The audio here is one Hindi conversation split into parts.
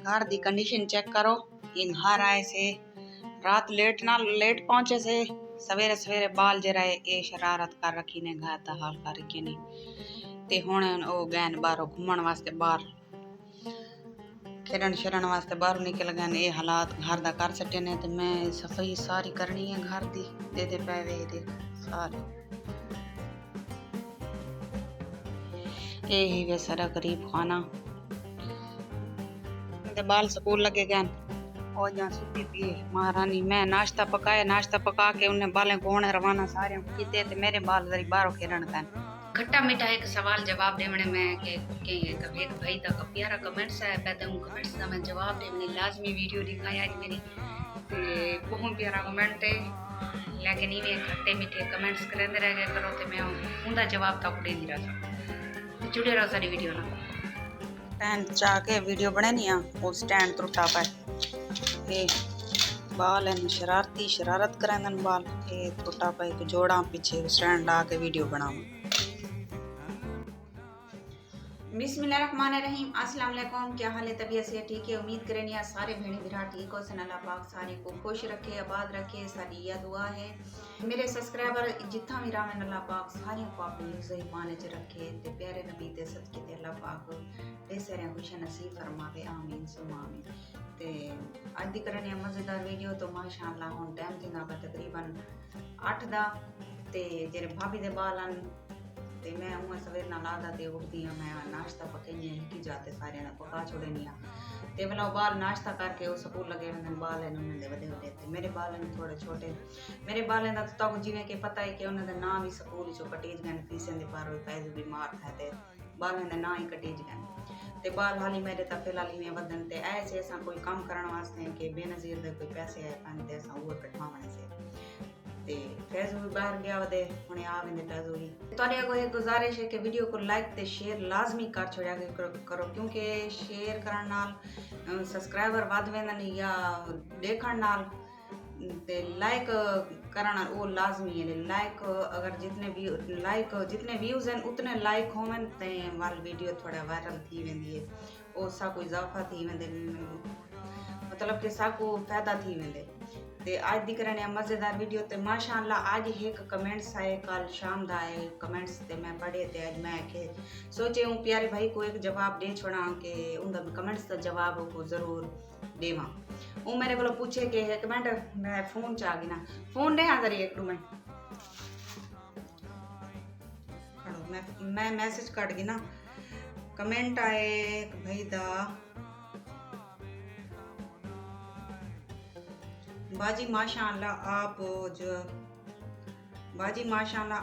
घर दी कंडीशन चेक करो। इन घर आए से रात लेट पहुंचे से सवेरे सवेरे बाल जरा ये शरारत कर रखी ने घर दा हाल कर रखी ने ते हुण ओ गैन बाहरों घूमण वास्ते बाहर खेलन शरण वास्ते बाहर निकल गए। ये हालात घर दा कर सटे ने ते मैं सफाई सारी करनी है घर दी। दे पैवे दे सारे यही वे सारा गरीब खाना ते बाल स्कूल लगे गए और जहाँ सुती थी महारानी। मैं नाश्ता पका के उन्हें बालें कोने रवाना सारे किते ते मेरे बाल जरी बाहरों खेलन तन खट्टा मीठा एक सवाल जवाब देवने में के कभी एक भाई तक प्यारा कमेंट्स है पैदा हूं कमेंट्स का मैं जवाब देवने लाजमी वीडियो दिखाया आज मेरी ते बहुत प्यारा कमेंट है लेकिन इवे खट्टे मीठे कमेंट्स करते रह गए करो ते मैं उनका जवाब तक दे नहीं रहा जुड़े रहो सारी वीडियो ना स्टैंड चा के वीडियो बनानी आ वो स्टैंड टूटा पाए ये बाल है शरारती शरारत करें बाल ये टूटा पाए जोड़ा पीछे स्टैंड ला के वीडियो बनावा। बिस्मिल्लाहिर्रहमानिर्रहीम अस्सलाम वालेकुम। क्या हाल है? तबीयत से ठीक है? उम्मीद करें या सारे भेड़ी बिरा ठीक हो सन। अल्लाह पाक सारे को खुश रखे आबाद रखे सारी यह दुआ है। मेरे सब्सक्राइबर जितना भी रावन अल्लाह पाक सारे को अपनी सही मान च रखे ते प्यारे नबी दे सदके ते अल्लाह पाक ढेर सारे खुश नसीब फरमावे आमीन सुमा आमीन। ते अज दी करने मजेदार वीडियो तो माशाअल्लाह हुन टाइम थींदा तकरीबन 8 दा ते जेरे भाभी दे बालन ते मैं उहाँ सवेर नाल आदा ते उठदी हां मैं नाश्ता पकाई ही जाते सारे दा पका छोड़नी आ ते भला बाल नाश्ता करके वो स्कूल लगे वंदन बाल हैं उन्हें वडे वडे ते मेरे बाल हैं थोड़े छोटे मेरे बाल हैं तो जिवें कि पता है कि उन्हें दा नाम ही स्कूल चो कटीज गए फीसें दे पर पैसे बीमार था ते बाल हैं ना ही कटीज गए ते बाल हाली मेरे ता फिलहाल में वदन ते ऐसे असां कोई काम करन वास्ते कि बेनजीर दे कोई पैसे आए पान ते असां वो कटवावणे से ते फैज़ भी बाहर गया वदे हुणे आ वेंदे फैज़ भी तोड़े को एक गुजारिश है कि वीडियो को लाइक ते शेयर लाजमी कर छोड़ा करो क्योंकि शेयर करन नाल सब्सक्राइबर वध वेंदन या देखण नाल ते लाइक करना वो लाजमी है। लाइक अगर जितने व्यूज हैं उतने लाइक होवन ते वाल वीडियो थोड़ा वायरल थी वेंदी है ओ सा कोई इजाफा थी वेंदे मतलब कि सा को फायदा थी वेंदे ते आज दी करने मजेदार वीडियो ते माशाअल्लाह आज एक कमेंट्स आए कल शाम दा आए कमेंट्स ते मैं पढ़े ते आज मैं के सोचे हूँ प्यारे भाई को एक जवाब दे छोड़ा के उनका कमेंट्स का जवाब को जरूर देवा। वो मेरे को पूछे कि एक मिनट मैं फोन च आ गई ना फोन दे हाँ करिए 1 मिनट खड़ो मैं मैसेज कट गई ना कमेंट आए भाई दा बाजी माशाअल्लाह आप जो बाजी माशाअल्लाह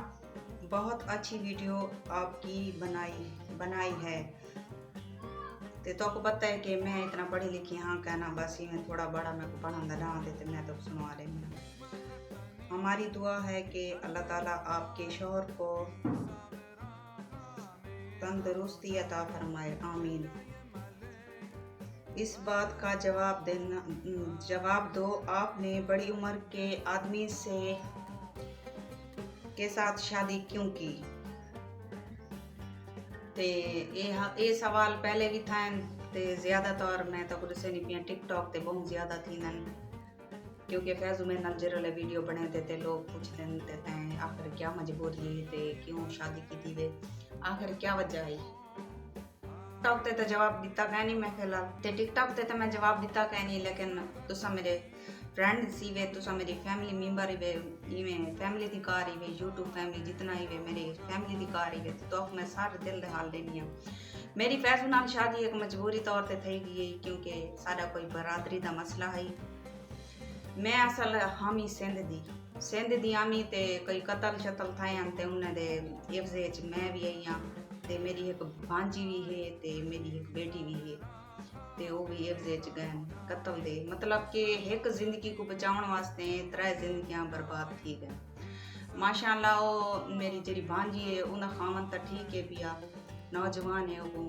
बहुत अच्छी वीडियो आपकी बनाई है ते तो आपको पता है कि मैं इतना पढ़ी लिखी हाँ कहना बस ही मैं थोड़ा बड़ा मेरे को पढ़ाना ना देते मैं तो सुनवा रही हूँ। हमारी दुआ है कि अल्लाह ताला आपके शौहर को तंदुरुस्ती अता फरमाए आमीन। इस बात का जवाब दो आपने बड़ी उम्र के आदमी के साथ शादी क्यों की? ते ये सवाल पहले भी था ते ज़्यादातर मैं तो कुछ से नहीं पिया टिकटॉक ते बहुत ज़्यादा थी नन क्योंकि फैज़ू में नलजर वाले वीडियो बने थे लोग पूछते हैं आखिर क्या मजबूरी ते क्यों शादी की थी वे आखिर क्या वजह आई। टिकटॉक ते तो जवाब दिता कह नहीं मैं फिलहाल ते टिकटॉक ते तो मैं जवाब दिता कह नहीं लेकिन तुसा मेरे फ्रेंड सी वे तुसा मेरी फैमिली मेंबर वे इवें फैमिली दी कार ही वे यूट्यूब फैमिली जितना ही वे मेरी फैमिली दी कार ही वे तो मैं सारे दिल दे हाल देनी हूँ। मेरी फैज़ नाल शादी एक मजबूरी तौर ते थी गई क्योंकि सारा कोई बरादरी दा मसला है। मैं असल हामी सिंध दी आमी ते कोई कतल शतल थाए ते उन्हें दे इफ्जे च मैं भी आई हाँ ते मेरी एक भांजी भी है ते मेरी एक बेटी भी है ते वो भी इफ्जे च गए कतल दे मतलब कि एक जिंदगी को बचाने वास्ते 3 जिंदगियां बर्बाद थी गए। माशाअल्लाह वो मेरी जी भांजी है उनका खावन तो ठीक है पिया नौजवान है वो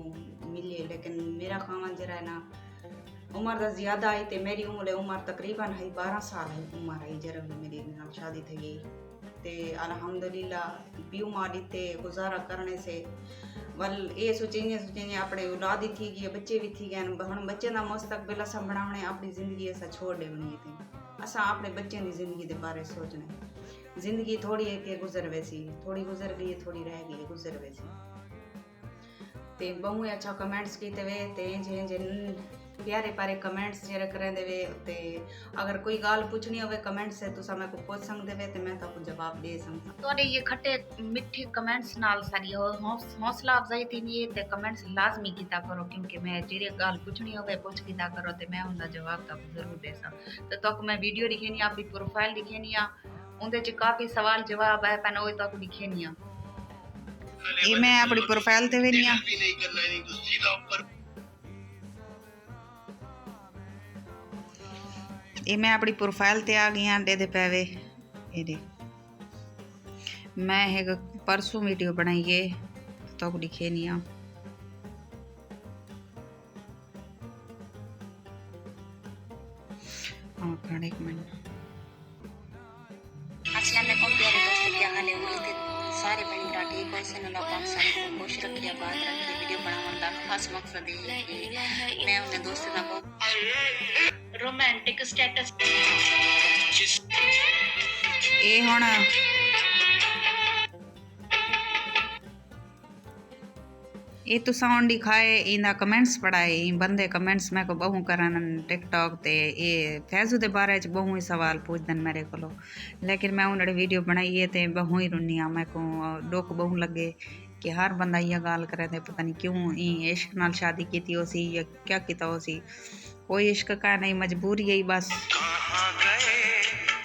मिले लेकिन मेरा खावन जरा है ना उम्र का ज़्यादा आई ते मेरी उम्र तकरीबन है 12 साल है उम्र है जरा मेरी शादी थी गई ते अल्हम्दुलिल्लाह पीऊ माँ दीते गुजारा करने से वल ये सोचेंगे अपने औलाद ही थी गई बच्चे भी थी गए हम बच्चे का मुस्तकबिल अस बनाने अपनी जिंदगी अस छोड़ देनी थी अस अपने बच्चों की जिंदगी के बारे सोचने जिंदगी थोड़ी है कि गुजर वैसी थोड़ी गुजर गई थोड़ी रह गई गुजर वैसी ते बहु अच्छा कमेंट्स किए वे ते जे प्यारे प्यारे कमेंट्स जे करेंदे वे ते अगर कोई गाल पूछनी होवे कमेंट से तुसा मेरे को पूछ सकदे वे ते मैं ताको जवाब दे सकदा तोड़े ये खट्टे मिठे कमेंट्स नाल सारी हौसला अफजाई थींदी है ते कमेंट्स लाजमी कीता करो क्योंकि मैं जेरे गाल पूछनी होवे पूछ कीता करो ते मैं उनका जवाब ताको जरूर देसा ते ताको मैं वीडियो दिखेनी अपनी प्रोफाइल दिखेनी आ उनदे च काफी सवाल जवाब है पन ओए ताको दिखेनी आ ये मैं अपनी प्रोफाइल ते वेनी आ ये मैं अपनी प्रोफाइल ते आ गई हाँ दे पैवे ये मैं एक परसों वीडियो बनाई है तो लिखे नहीं हाँ खड़े एक मिनट अस्सलाम वालेकुम प्यारे दोस्त क्या हाल है उम्मीद है सारे बहन भरा ठीक हो सन अल्लाह पाक सारे को खुश रखे बात रखे वीडियो बनाने का खास मकसद है कि मैं उन्हें दोस्तों का बहुत रोमांटिक स्टेटस ये हुण ये तुसा हुण दिखाए इंदा कमेंट्स पढ़ाए बंदे कमेंट्स मैं को बहु करन टिकटॉक ते ये फैजू दे बारे च बहु ही सवाल पूछदन मेरे को लेकिन मैं उन्हें वीडियो बनाई है ते बहु ही रुनिया मैं को डोक बहु लगे कि हर बंदा ये गाल करे ते पता नहीं क्यों इश्क नाल शादी की हो सी या क्या किया हो सी कोई इश्क का नहीं मजबूरी है बस कहाँ गए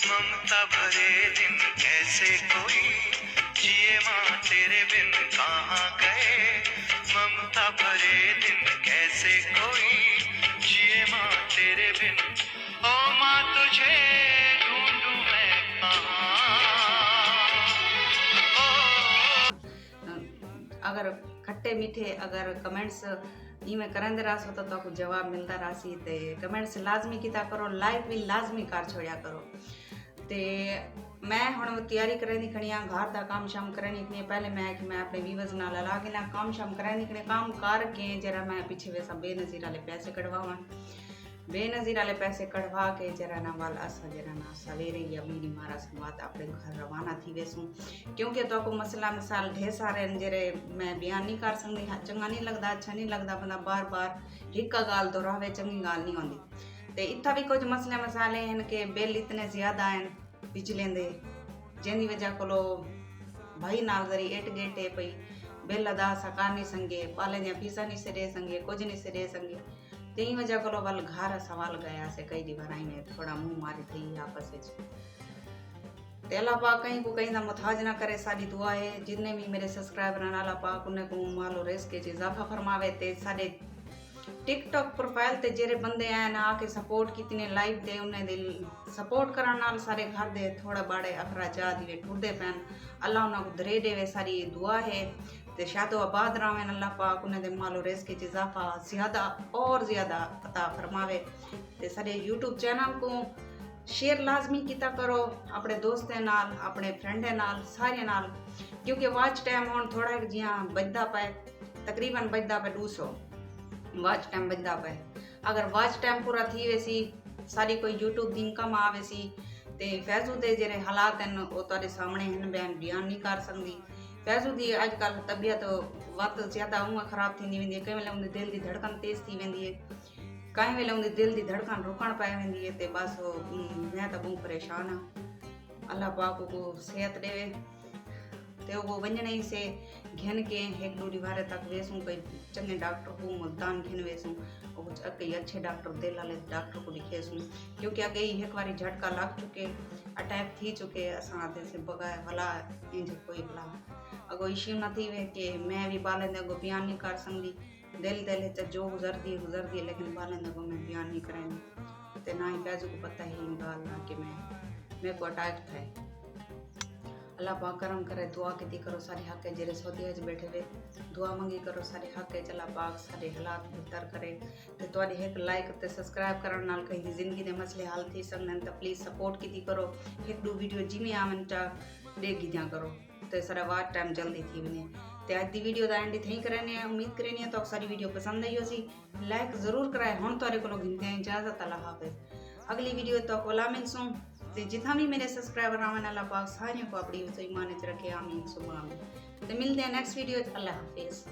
ममता भरे दिन कैसे कोई जिए माँ तेरे बिन कहाँ गए ममता भरे दिन कैसे कोई जिए माँ तेरे बिन ओ माँ तुझे ढूंढूं मैं कहाँ अगर खट्टे मीठे अगर कमेंट्स इवें करंदे रहो तो ताको जवाब मिलता रही ते कमेंट्स लाजमी किया करो लाइक भी लाजमी कर छोड़िया करो ते मैं हुण तैयारी करनी खड़ी हाँ घर का काम शाम करनी खड़ी पहले मैं अपने व्यूअर्स नाल ला के ना काम शाम करनी खड़ी काम करके जरा मैं पीछे वैसा बेनज़ीर वाले पैसे कढ़वावन बेनज़ीर वाले पैसे कढ़वा के जरा ना वाल असा जरा ना सवेरे या मेरी मारा संवाद अपने घर रवाना थी वैसूँ क्योंकि तो को मसला मिसाल ढेर सारे जरे मैं बयान नहीं कर सकती चंगा नहीं लगता अच्छा नहीं लगता बंदा बार बार एक गाल दोहरावे चंगी गाल नहीं आती तो इतना भी कुछ मसले मसाले हैं कि बिल इतने ज़्यादा हैं बिजली दे जिंदी वजह को भाई नाल जरी एट गेट है पई बिल अदा असा कर नहीं संगे पाले दियाँ फीसा नहीं से दे संगे कुछ नहीं से दे संगे तेई वजह को वल घर सवाल गया से कई दीवाराई ने थोड़ा मुंह मारी थी आपस में अल्लाह पाक कहीं को कहीं ना मुताज ना करे सारी दुआ है जितने भी मेरे सब्सक्राइबर हैं अल्लाह पाक उन्हें को मालो रिस्क च इजाफा फरमावे ते साडे टिकटॉक प्रोफाइल ते जेरे बंदे आए ना आके सपोर्ट कितने लाइव दे उन्हें दिल सपोर्ट करन नाल सारे घर दे थोड़ा बड़े अखराजात वे टुरदे पैन अल्लाह उन्हें को दरे देवे सारी दुआ है ते शादो आबाद रहें अल्लाह पाक उन्हें दे मालो रिस्क च इजाफा ज़्यादा और ज़्यादा अता फरमावे ते सारे यूट्यूब चैनल को शेयर लाजमी किया करो अपने दोस्तें नाल अपने फ्रेंडें नाल सारे नाल क्योंकि वॉच टाइम हुण थोड़ा जियां बजदा पे तकरीबन बजदा पे 200 वॉच टाइम बजदा पे अगर वॉच टाइम पूरा थी वैसी सारी कोई यूट्यूब दी इनकम आ वैसी ते फैजू दे जेरे हालात हैं वो तुहाडे सामने हैं बयान नहीं कर सकती फैजू दी अजकल तबीयत वक्त ज़्यादा उं खराब थी वेंदी कई वेले उनके दिल की धड़कन तेज़ थी वेंदी है कई वेले उनके दिल की धड़कन रुकण पै वेंदी है ते बस मैं तो बहुत परेशान हाँ अल्लाह पाक को सेहत देवे ते वो वंजने ही से घिन के एक दो दीवारे तक वेसूँ कोई चंगे डॉक्टर को मुल्तान घिन वेसूँ और कई अच्छे डॉक्टर दिल वाले डॉक्टर को दिखेसूँ क्योंकि अगे ही एक बारी झटका लग चुके अटैक थी चुके असां आते से बगाए भला इंज कोई भला अगो इश्यू न थी वे कि मैं भी बालें अगो बयान नहीं कर सकती दिल जो गुजरती है लेकिन बालें अगो मैं बयान नहीं करेंगी तो ना ही फैजू को पता ही गाल ना कि मेरे को अटैक था अल्लाह पाक करम करे दुआ की करो सारे हक जेरे सऊदीया च बैठे वे दुआ मंगी करो सारे हक अल्लाह पाक सारे हालात बेहतर करे तो तुहाडी एक लाइक ते सब्सक्राइब करन नाल कहीं जिंदगी दे मसले हल थी सकन तो प्लीज़ सपोर्ट की करो एक दो वीडियो जिमें आवन चा दे गिद्या करो तो सारा वार टाइम जल्दी थी वने ਤੇ ਅੱਜ ਦੀ ਵੀਡੀਓ ਦਾ ਐਂਡ ਇੱਥੇ ਹੀ ਕਰਨੇ ਆ। ਉਮੀਦ ਕਰਨੀ ਆ ਤੁਹਾਨੂੰ ਸਾਰੀ ਵੀਡੀਓ ਪਸੰਦ आई होसी। लाइक जरूर कराए। हुण तुहाडे कोलों गिनते हैं इजाजत। अल्लाह हाफिज़। अगली वीडियो तो कोला मिलसूं ते जितना भी मेरे सब्सक्राइबर आवन अल्लाह पाक सारियों को अपनी ईमान च रखे। आमीन सुमा आमीन। ते मिलते हैं नेक्स्ट वीडियो। अल्लाह हाफिज़।